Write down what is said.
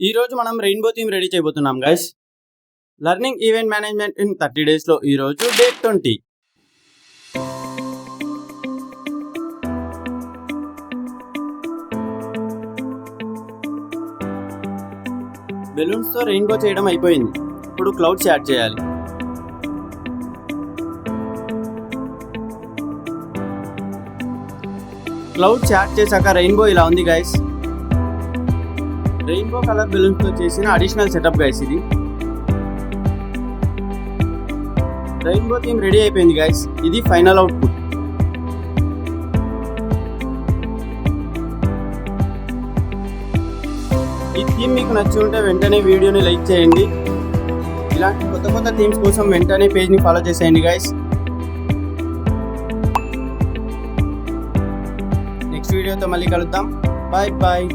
ఈ రోజు మనం రెయిన్బో థీమ్ రెడీ చేయబోతున్నాం guys. Learning event management in 30 days లో ఈ రోజు డేట్ 20. బెలూన్స్ తో రెయిన్బో చేయడం అయిపోయింది. ఇప్పుడు క్లౌడ్స్ యాడ్ చేయాలి. క్లౌడ్స్ యాడ్ చేశాక రెయిన్బో ఇలా ఉంది గైస్. రెయిన్బో కలర్ బెలూన్స్ తో చేసిన అడిషనల్ సెటప్ గైస్. ఇది రెయిన్బో థీమ్ రెడీ అయిపోయింది గైస్. ఇది ఫైనల్ అవుట్పుట్. ఈ థీమ్ మీకు నచ్చి ఉంటే వెంటనే వీడియోని లైక్ చేయండి. ఇలాంటి కొత్త థీమ్స్ కోసం వెంటనే పేజ్ని ఫాలో చేసేయండి గైస్. నెక్స్ట్ వీడియోతో మళ్ళీ కలుద్దాం. Bye bye.